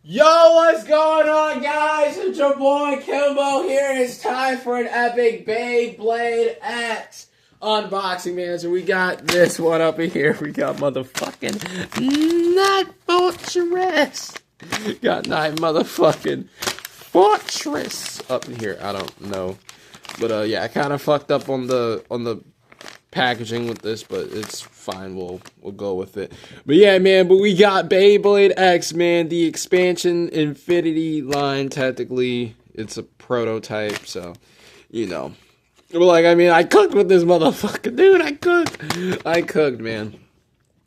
Yo, what's going on, guys? It's your boy Kimbo here. It's time for an epic Beyblade X unboxing, man. So we got this one up in here. We got motherfucking Nightfortress. Got motherfucking Fortress up in here. I don't know, but yeah, I kind of fucked up on the packaging with this, but it's fine. We'll go with it. But yeah, man, but we got Beyblade X, man, the expansion Infinity line. Technically it's a prototype, so you know, but like, I mean, I cooked with this motherfucker, dude. I cooked, man.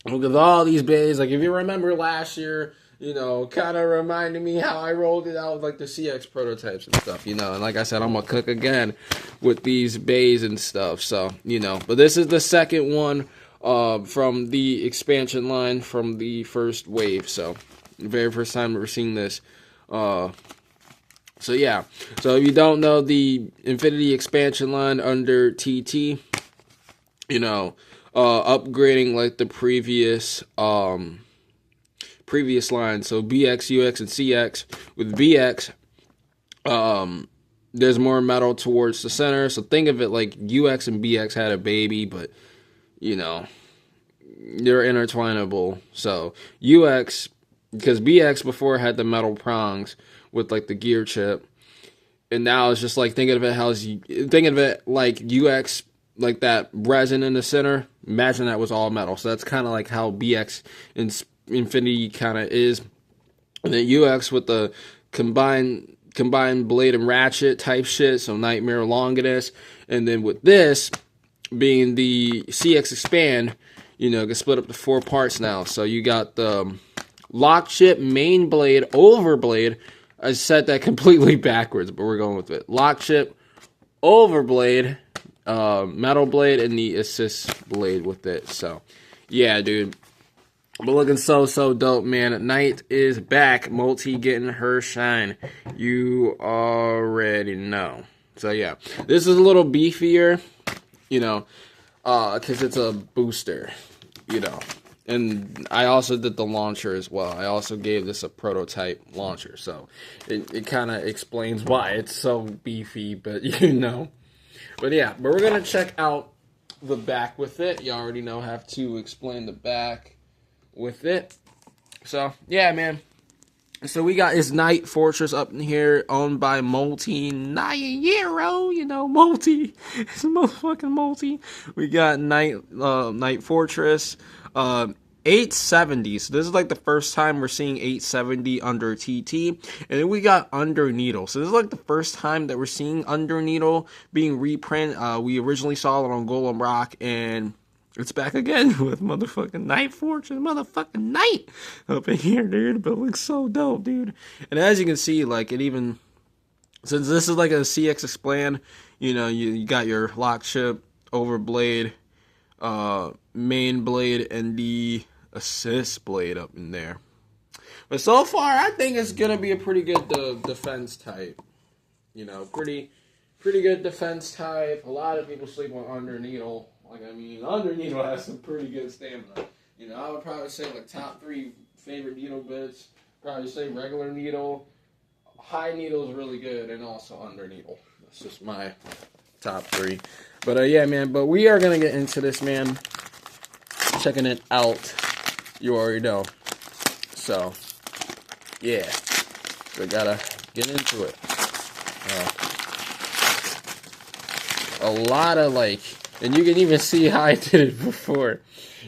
Look at all these bays. Like, if you remember last year, you know, kind of reminded me how I rolled it out with, like, the CX prototypes and stuff, you know. And like I said, I'm going to cook again with these bays and stuff. So, you know. But this is the second one from the expansion line from the first wave. So, the very first time we're seeing this. So, yeah. So, if you don't know, the Infinity expansion line under TT, you know, upgrading, like, the previous line. So BX, UX, and CX. With BX, there's more metal towards the center. So think of it like UX and BX had a baby, but you know, they're intertwinable. So UX, because BX before had the metal prongs with like the gear chip, and now it's just like, think of it like UX, like that resin in the center. Imagine that was all metal. So that's kind of like how BX and Infinity kind of is. And then UX with the combined blade and ratchet type shit, so Nightmare Longinus. And then with this being the CX expand, you know, it can split up to 4 parts now. So you got the lock chip, main blade, overblade. I said that completely backwards, but we're going with it. Lock chip, overblade, metal blade, and the assist blade with it. So yeah, dude. But looking so dope, man. Night is back. Multi getting her shine. You already know. So yeah, this is a little beefier, you know, because it's a booster, you know. And I also did the launcher as well. I also gave this a prototype launcher, so it kind of explains why it's so beefy, but you know. But yeah, but we're gonna check out the back with it. You already know, have to explain the back with it. So yeah, man. So we got this Nightfortress up in here, owned by Multi Nayero, you know, Multi. It's a motherfucking Multi. We got Nightfortress 870. So this is like the first time we're seeing 870 under TT. And then we got Under Needle. So this is like the first time that we're seeing Under Needle being reprint. We originally saw it on Golem Rock, and it's back again with motherfucking Nightfortress, motherfucking Night up in here, dude. But it looks so dope, dude. And as you can see, like, it even, since this is like a CX expand, you know, you got your lock chip, overblade, main blade, and the assist blade up in there. But so far, I think it's gonna be a pretty good defense type. You know, pretty good defense type. A lot of people sleep on Under Needle. Like, I mean, Under Needle has some pretty good stamina. You know, I would probably say, like, top 3 favorite needle bits. Probably say regular needle. High needle is really good, and also Under Needle. That's just my top 3. But, yeah, man, but we are going to get into this, man. Checking it out. You already know. So, yeah. We gotta get into it. A lot of, like, and you can even see how I did it before.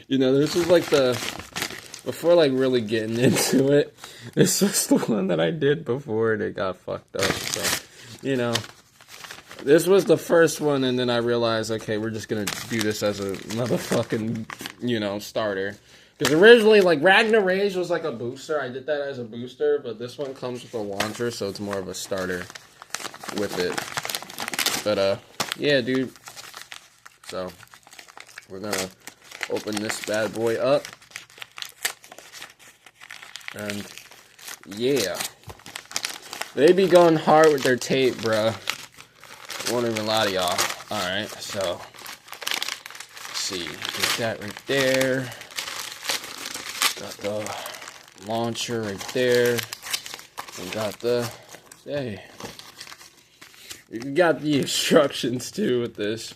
You know, this was like before, like, really getting into it, this was the one that I did before and it got fucked up. So, you know, this was the first one, and then I realized, okay, we're just gonna do this as a motherfucking, you know, starter. Because originally, like, Ragnar Rage was like a booster. I did that as a booster, but this one comes with a launcher, so it's more of a starter with it. But, yeah, dude. So, we're gonna open this bad boy up. And, yeah. They be going hard with their tape, bruh. Won't even lie to y'all. Alright, so, let's see. Get that right there. Got the launcher right there. We got the, hey, you got the instructions too with this.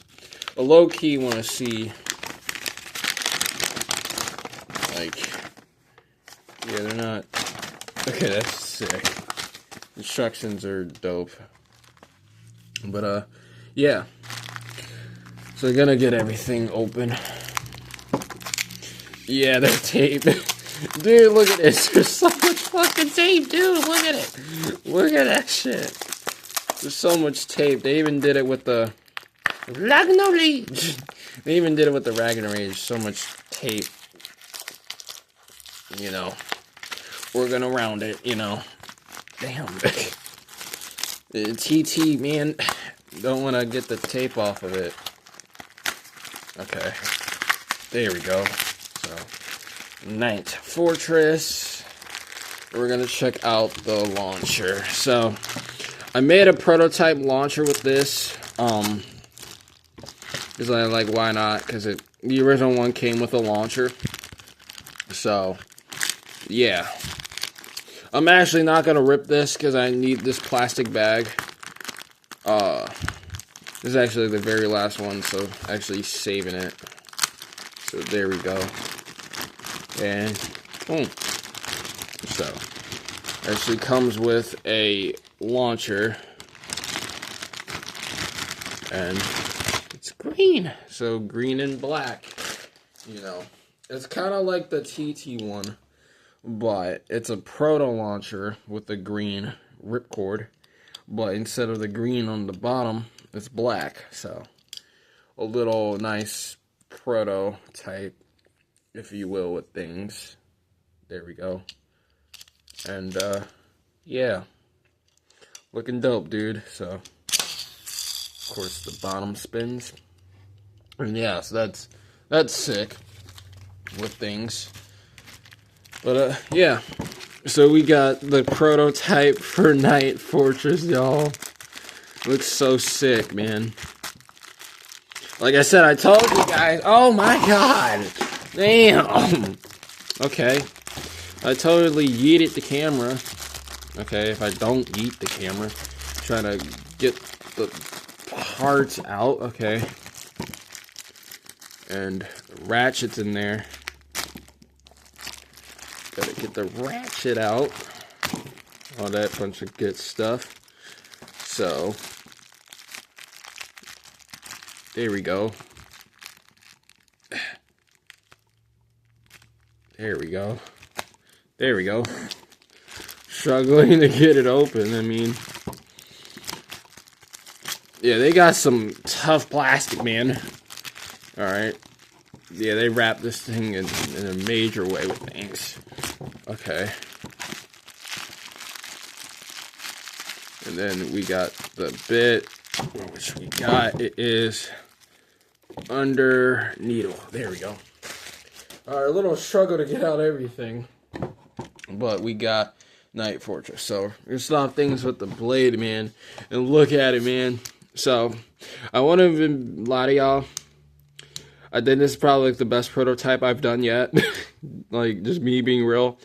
A low key want to see, like, yeah, they're not, okay, that's sick. Instructions are dope. But, yeah. So we're gonna get everything open. Yeah, they're taped. Dude, look at this. There's so much fucking tape, dude. Look at it. Look at that shit. There's so much tape. They even did it with the Rage. They even did it with the Rage. So much tape. You know. Working around it, you know. Damn. The TT, man. Don't want to get the tape off of it. Okay. There we go. So, Nightfortress. We're going to check out the launcher. So, I made a prototype launcher with this. Because I like, why not? Because the original one came with a launcher. So, yeah. I'm actually not going to rip this because I need this plastic bag. This is actually the very last one, so actually saving it. So there we go. And boom. So, actually comes with a launcher. And it's green. So green and black. You know. It's kind of like the TT one. But it's a proto launcher with the green ripcord. But instead of the green on the bottom, it's black. So a little nice prototype, if you will, with things. There we go. And yeah. Looking dope, dude. So of course the bottom spins. And yeah, so that's sick with things. But, yeah. So we got the prototype for Nightfortress, y'all. Looks so sick, man. Like I said, I told you guys. Oh, my God. Damn. Okay. I totally yeeted the camera. Okay, if I don't yeet the camera. Trying to get the parts out. Okay. And the ratchet's in there. Gotta get the ratchet out. All that bunch of good stuff. So, there we go. There we go. There we go. Struggling to get it open. I mean, yeah, they got some tough plastic, man. Alright. Yeah, they wrap this thing in a major way with things. Okay. And then we got the bit, which we got. It is under needle. There we go. Alright, a little struggle to get out everything. But we got Nightfortress. So, we're stop things with the blade, man. And look at it, man. So, I want to lie to y'all. I think this is probably like the best prototype I've done yet. Like, just me being real.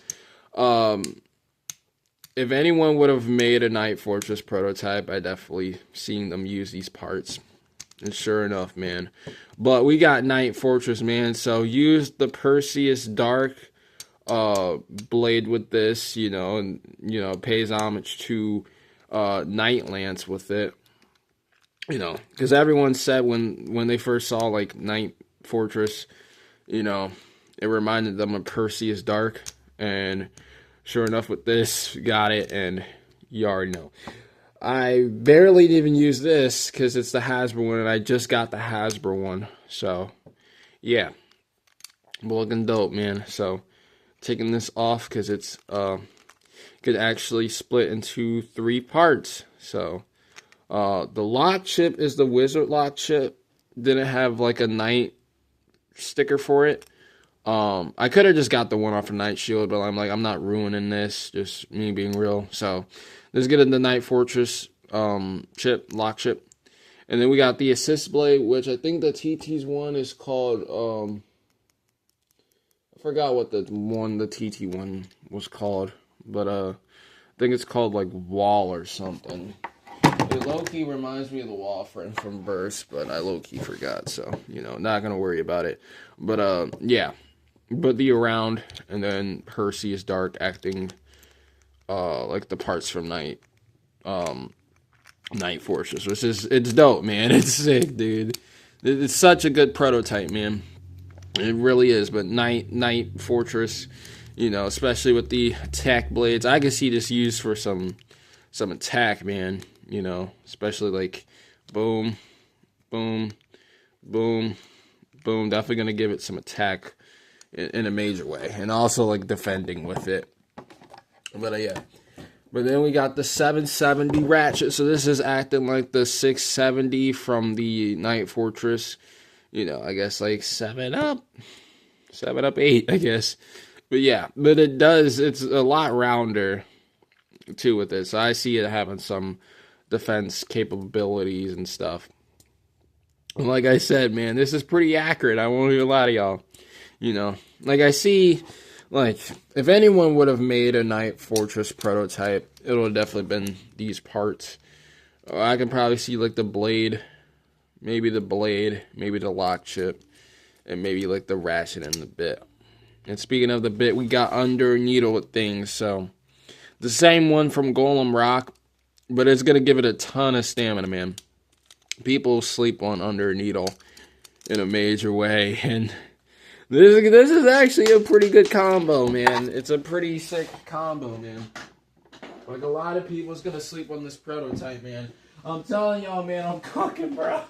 If anyone would have made a Nightfortress prototype, I definitely seen them use these parts. And sure enough, man. But we got Nightfortress, man. So use the Perseus Dark blade with this, you know, and you know, pays homage to Nightlands with it. You know, because everyone said when they first saw like Nightfortress, you know, it reminded them of Perseus Dark, and sure enough with this, got it, and you already know. I barely even use this because it's the Hasbro one, and I just got the Hasbro one, so yeah, looking dope, man. So taking this off because it's could actually split into 3 parts. So the lock chip is the Wizard lock chip. Didn't have like a Night sticker for it. I could have just got the one off of Night Shield, but I'm like, I'm not ruining this. Just me being real. So let's get into the Nightfortress chip, lock chip. And then we got the assist blade, which I think the TT's one is called, I forgot what the TT one was called. But I think it's called like Wall or something. It low-key reminds me of the wall from Burst, but I low-key forgot, so, you know, not gonna worry about it. But, yeah. But the Around, and then Percy is Dark acting, like the parts from Nightfortress, which is, it's dope, man. It's sick, dude. It's such a good prototype, man. It really is, but Nightfortress, you know, especially with the attack blades, I can see this used for some attack, man. You know, especially like boom, boom, boom, boom. Definitely gonna give it some attack in a major way, and also like defending with it. But yeah. But then we got the 770 Ratchet. So this is acting like the 670 from the Nightfortress. You know, I guess like 7-Up 8, I guess. But yeah, but it's a lot rounder too with it. So I see it having some defense capabilities and stuff. And like I said, man, this is pretty accurate. I won't even lie to y'all. You know, like I see, like if anyone would have made a Nightfortress prototype, it would have definitely been these parts. I can probably see like the blade, maybe the lock chip, and maybe like the ratchet and the bit. And speaking of the bit, we got under needle things. So the same one from Golem Rock, but it's going to give it a ton of stamina, man. People sleep on under needle in a major way. And this is actually a pretty good combo, man. It's a pretty sick combo, man. Like, a lot of people's going to sleep on this prototype, man. I'm telling y'all, man, I'm cooking, bro.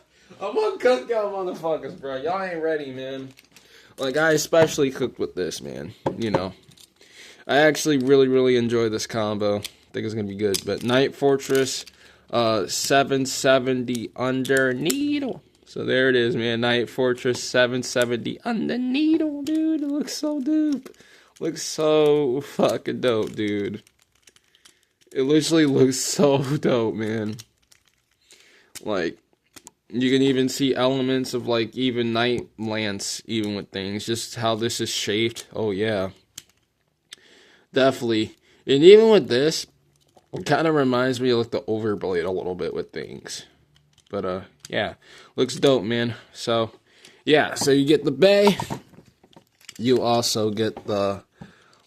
I'm going to cook y'all motherfuckers, bro. Y'all ain't ready, man. Like, I especially cooked with this, man. You know. I actually really, really enjoy this combo. I think it's going to be good. But Nightfortress, 770 under needle. So there it is, man. Nightfortress 770 under needle, dude. It looks so dope. Looks so fucking dope, dude. It literally looks so dope, man. Like, you can even see elements of, like, even Night Lance, even with things. Just how this is shaped. Oh, yeah. Definitely. And even with this, it kind of reminds me of, like, the Overblade a little bit with things. But, yeah. Looks dope, man. So, yeah. So, you get the Bay. You also get the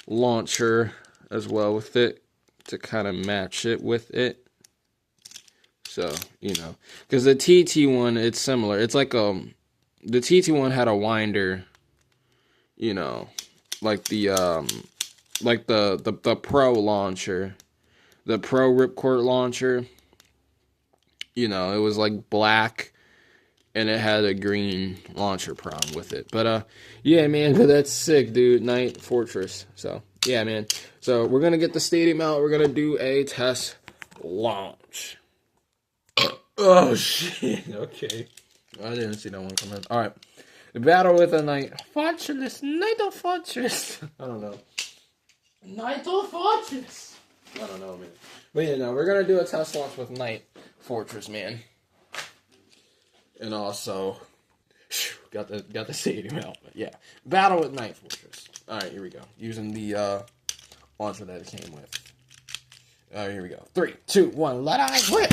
launcher as well with it to kind of match it with it. So, you know. Because the TT one, it's similar. It's like, the TT one had a winder, you know, like the Pro launcher. The Pro Ripcord launcher, you know, it was like black, and it had a green launcher prong with it. But, yeah, man, that's sick, dude. Nightfortress. So, yeah, man. So, we're going to get the stadium out. We're going to do a test launch. Oh, shit. Okay. I didn't see that one coming. All right. The battle with a Nightfortress. Nightfortress. I don't know. Nightfortress. I don't know, man. But yeah, no, we're gonna do a test launch with Nightfortress, man. And also, got the stadium out. But yeah, battle with Nightfortress. All right, here we go. Using the launcher that it came with. All right, here we go. 3, 2, 1. Let I rip.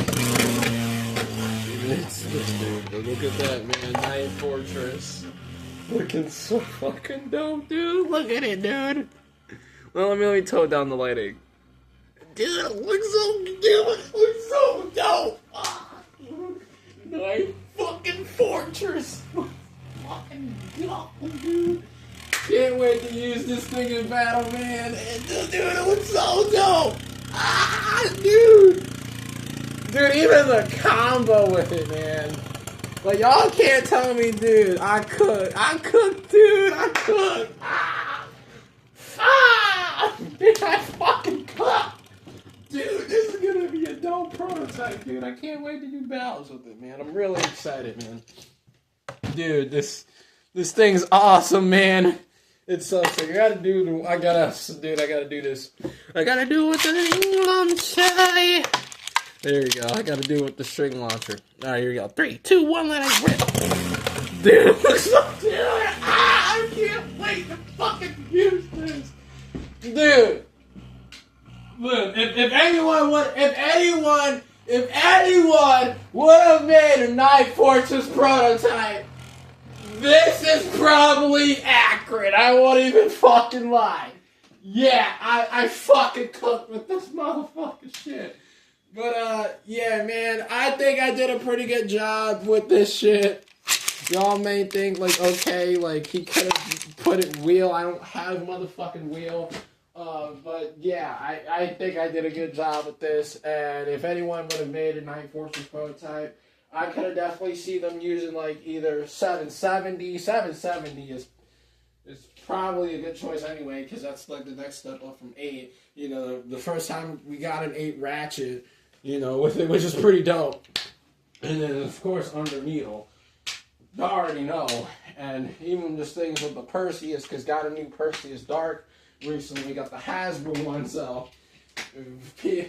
Dude, look at that, man. Nightfortress. Looking so fucking dope, dude. Look at it, dude. Well, let me tone down the lighting. Dude, it looks so dope. Nightfortress. Fucking dope, dude. Can't wait to use this thing in battle, man. Dude, it looks so dope. Dude. Dude, even the combo with it, man. Like, y'all can't tell me, dude. I cook, dude. I cook. Dude, I fucking cook. Dude, this is gonna be a dope prototype, dude. I can't wait to do battles with it, man. I'm really excited, man. Dude, this thing's awesome, man. It's so sick. I gotta do this. I gotta do it with the launcher. There you go. I gotta do it with the string launcher. Alright, here we go. 3, 2, 1, let it rip. Dude, it looks so good. I can't wait to fucking use this. Dude. Look, if anyone would have made a Nightfortress prototype, this is probably accurate. I won't even fucking lie. Yeah, I fucking cooked with this motherfucking shit. But, yeah, man, I think I did a pretty good job with this shit. Y'all may think, like, okay, like, he could have put it wheel. I don't have a motherfucking wheel. But, yeah, I think I did a good job with this. And if anyone would have made a Nightfortress prototype, I could have definitely seen them using, like, either 770. 770 is probably a good choice anyway, because that's, like, the next step up from 8. You know, the first time we got an 8 ratchet, you know, with it, which is pretty dope. And then, of course, under needle. You already know. And even just things with the Perseus, because got a new Perseus Dark recently. We got the Hasbro one, so I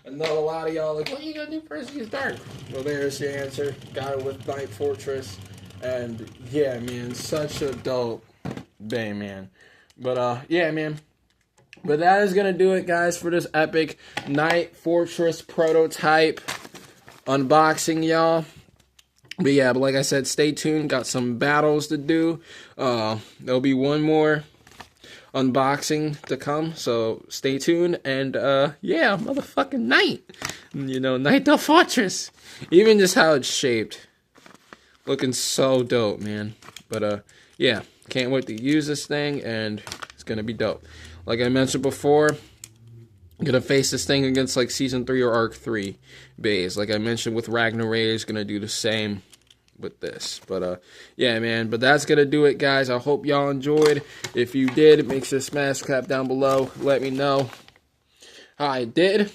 know a lot of y'all like, what are you gonna do Perseus Dark? Well, there's the answer. Got it with Nightfortress. And yeah, man, such a dope day, man. But yeah, man. But that is gonna do it, guys, for this epic Nightfortress prototype unboxing, y'all. But yeah, but like I said, stay tuned. Got some battles to do. There'll be one more unboxing to come, so stay tuned. And yeah, motherfucking Night. You know, Nightfortress. Even just how it's shaped. Looking so dope, man. But yeah, can't wait to use this thing, and it's gonna be dope. Like I mentioned before, I'm gonna face this thing against like Season 3 or Arc 3 bays. Like I mentioned with Ragnar Rage, gonna do the same with this. But yeah, man, but that's gonna do it, guys. I hope y'all enjoyed. If you did, make sure to smash clap down below. Let me know how I did.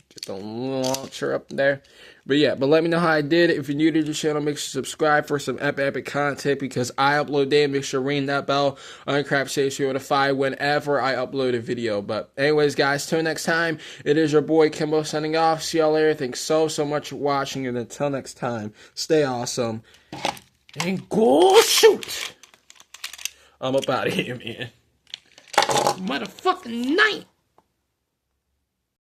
Get the launcher up there. But yeah, but let me know how I did. If you're new to the channel, make sure to subscribe for some epic content, because I upload daily. Make sure to ring that bell on Crap Station to notify whenever I upload a video. But anyways, guys, till next time, it is your boy Kimbo signing off. See y'all later. Thanks so much for watching, and until next time, stay awesome and go shoot. I'm up out of here, man. Motherfucking Night.